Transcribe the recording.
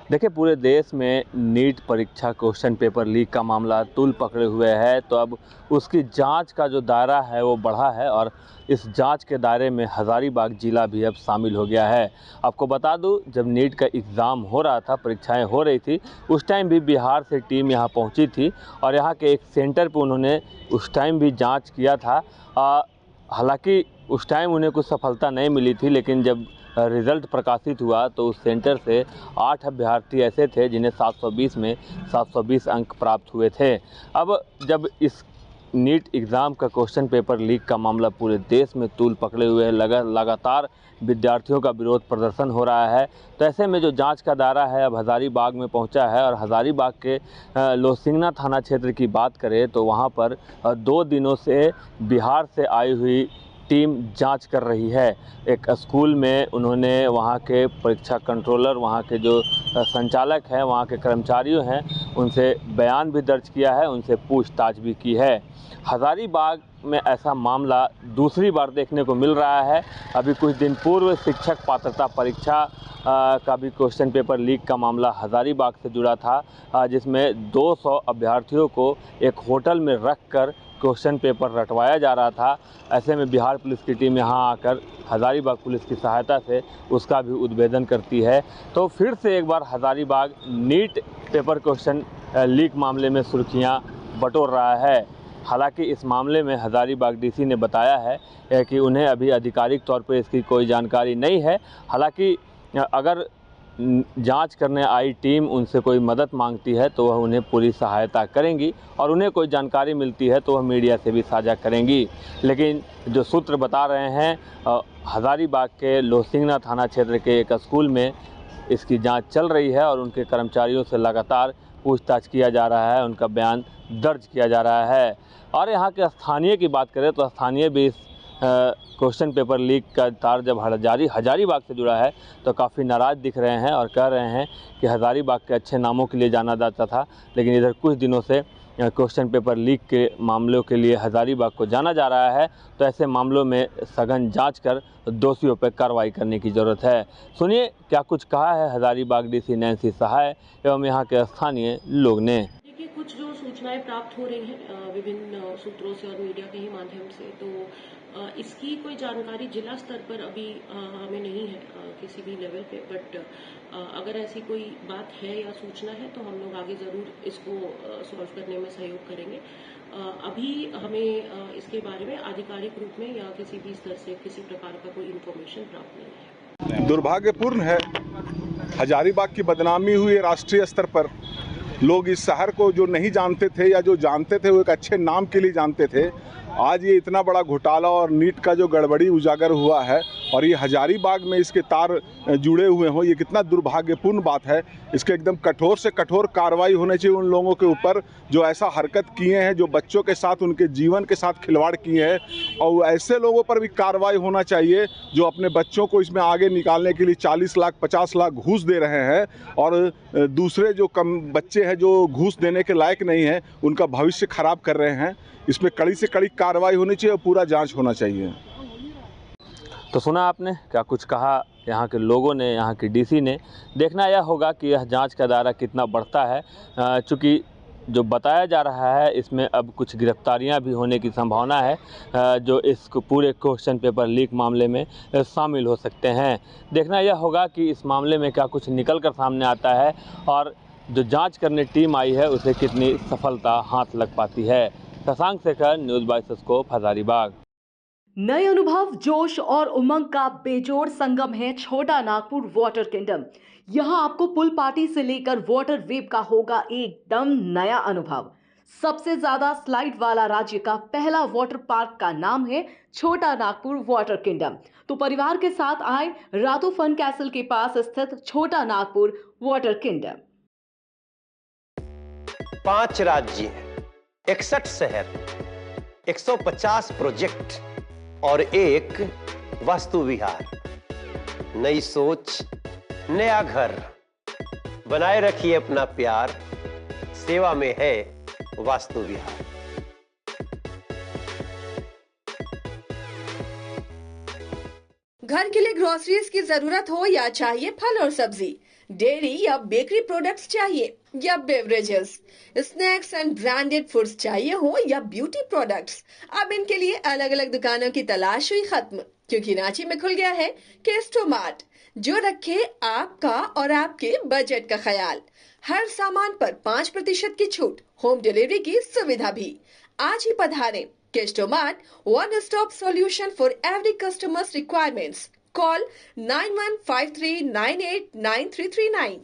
देखिए, पूरे देश में नीट परीक्षा क्वेश्चन पेपर लीक का मामला तूल पकड़े हुए है, तो अब उसकी जांच का जो दायरा है वो बढ़ा है और इस जांच के दायरे में हज़ारीबाग ज़िला भी अब शामिल हो गया है। आपको बता दूं, जब नीट का एग्ज़ाम हो रहा था, परीक्षाएं हो रही थी, उस टाइम भी बिहार से टीम यहाँ पहुँची थी और यहाँ के एक सेंटर पर उन्होंने उस टाइम भी जाँच किया था। हालांकि उस टाइम उन्हें कुछ सफलता नहीं मिली थी, लेकिन जब रिज़ल्ट प्रकाशित हुआ तो उस सेंटर से 8 अभ्यर्थी ऐसे थे जिन्हें 720 में 720 अंक प्राप्त हुए थे। अब जब इस नीट एग्ज़ाम का क्वेश्चन पेपर लीक का मामला पूरे देश में तूल पकड़े हुए है, लगातार विद्यार्थियों का विरोध प्रदर्शन हो रहा है, तो ऐसे में जो जांच का दायरा है अब हज़ारीबाग में पहुंचा है। और हज़ारीबाग के लोसिंगना थाना क्षेत्र की बात करें तो वहां पर 2 दिनों से बिहार से आई हुई टीम जांच कर रही है। एक स्कूल में उन्होंने वहाँ के परीक्षा कंट्रोलर, वहाँ के जो संचालक हैं, वहाँ के कर्मचारियों हैं, उनसे बयान भी दर्ज किया है, उनसे पूछताछ भी की है। हज़ारीबाग में ऐसा मामला दूसरी बार देखने को मिल रहा है। अभी कुछ दिन पूर्व शिक्षक पात्रता परीक्षा का भी क्वेश्चन पेपर लीक का मामला हज़ारीबाग से जुड़ा था, जिसमें 200 अभ्यर्थियों को एक होटल में रखकर क्वेश्चन पेपर रटवाया जा रहा था। ऐसे में बिहार पुलिस की टीम यहाँ आकर हज़ारीबाग पुलिस की सहायता से उसका भी उद्भेदन करती है। तो फिर से एक बार Hazaribagh NEET paper question leak मामले में सुर्खियाँ बटोर रहा है। हालांकि इस मामले में हज़ारीबाग डीसी ने बताया है कि उन्हें अभी आधिकारिक तौर पर इसकी कोई जानकारी नहीं है। हालांकि अगर जांच करने आई टीम उनसे कोई मदद मांगती है तो वह उन्हें पूरी सहायता करेंगी और उन्हें कोई जानकारी मिलती है तो वह मीडिया से भी साझा करेंगी। लेकिन जो सूत्र बता रहे हैं, हज़ारीबाग के लोसिंगना थाना क्षेत्र के एक स्कूल में इसकी जांच चल रही है और उनके कर्मचारियों से लगातार पूछताछ किया जा रहा है, उनका बयान दर्ज किया जा रहा है। और यहाँ के स्थानीय की बात करें तो स्थानीय भी इस क्वेश्चन पेपर लीक का तार जब हज़ारीबाग से जुड़ा है तो काफ़ी नाराज़ दिख रहे हैं और कह रहे हैं कि हज़ारीबाग के अच्छे नामों के लिए जाना जाता था, लेकिन इधर कुछ दिनों से क्वेश्चन पेपर लीक के मामलों के लिए हज़ारीबाग को जाना जा रहा है। तो ऐसे मामलों में सघन जांच कर दोषियों पर कार्रवाई करने की ज़रूरत है। सुनिए क्या कुछ कहा है हज़ारीबाग डीसी नैन्सी सहाय एवं यहाँ के स्थानीय लोग ने। देखिए, कुछ जो सूचनाएं प्राप्त हो रही हैं विभिन्न सूत्रों से और मीडिया के ही माध्यम से, तो इसकी कोई जानकारी जिला स्तर पर अभी हमें नहीं है किसी भी लेवल पे। बट अगर ऐसी कोई बात है या सूचना है तो हम लोग आगे जरूर इसको सॉल्व करने में सहयोग करेंगे। अभी हमें इसके बारे में आधिकारिक रूप में या किसी भी स्तर से किसी प्रकार का कोई इन्फॉर्मेशन प्राप्त नहीं है। दुर्भाग्यपूर्ण है, हज़ारीबाग की बदनामी हुई राष्ट्रीय स्तर पर। लोग इस शहर को जो नहीं जानते थे या जो जानते थे वो एक अच्छे नाम के लिए जानते थे। आज ये इतना बड़ा घोटाला और नीट का जो गड़बड़ी उजागर हुआ है और ये हज़ारीबाग में इसके तार जुड़े हुए हों, ये कितना दुर्भाग्यपूर्ण बात है। इसके एकदम कठोर से कठोर कार्रवाई होनी चाहिए उन लोगों के ऊपर जो ऐसा हरकत किए हैं, जो बच्चों के साथ, उनके जीवन के साथ खिलवाड़ किए हैं। और ऐसे लोगों पर भी कार्रवाई होना चाहिए जो अपने बच्चों को इसमें आगे निकालने के लिए 40 लाख 50 लाख घूस दे रहे हैं और दूसरे जो कम बच्चे हैं जो घूस देने के लायक नहीं हैं उनका भविष्य खराब कर रहे हैं। इसमें कड़ी से कड़ी कार्रवाई होनी चाहिए और पूरा जांच होना चाहिए। तो सुना आपने क्या कुछ कहा यहाँ के लोगों ने, यहाँ की डीसी ने। देखना यह होगा कि यह जांच का दायरा कितना बढ़ता है, चूँकि जो बताया जा रहा है इसमें अब कुछ गिरफ्तारियां भी होने की संभावना है, जो इस पूरे क्वेश्चन पेपर लीक मामले में शामिल हो सकते हैं। देखना यह होगा कि इस मामले में क्या कुछ निकल कर सामने आता है और जो जांच करने टीम आई है उसे कितनी सफलता हाथ लग पाती है। Shashank Shekhar, news bye scope, Hazaribagh. नए अनुभव, जोश और उमंग का बेजोड़ संगम है छोटा नागपुर वाटर किंगडम। यहां आपको पुल पार्टी से लेकर वाटर वेव का होगा एकदम नया अनुभव। सबसे ज्यादा स्लाइड वाला राज्य का पहला वाटर पार्क का नाम है छोटा नागपुर वाटर किंगडम। तो परिवार के साथ आए रातू फन कैसल के पास स्थित छोटा नागपुर वाटर किंगडम। 5 राज्य, 61 शहर, 150 प्रोजेक्ट और एक वास्तु विहार। नई सोच, नया घर। बनाए रखिए अपना प्यार, सेवा में है वास्तु विहार। घर के लिए ग्रोसरीज की जरूरत हो या चाहिए फल और सब्जी, डेयरी या बेकरी प्रोडक्ट्स चाहिए या beverages, snacks and branded foods चाहिए हो या ब्यूटी प्रोडक्ट्स, अब इनके लिए अलग अलग दुकानों की तलाश हुई खत्म, क्योंकि रांची में खुल गया है केस्टोमार्ट, जो रखे आपका और आपके बजट का ख्याल। हर सामान पर 5% की छूट, होम डिलीवरी की सुविधा भी। आज ही पधारें। Kestomart, one stop solution for every customers requirements. Call 9153989339.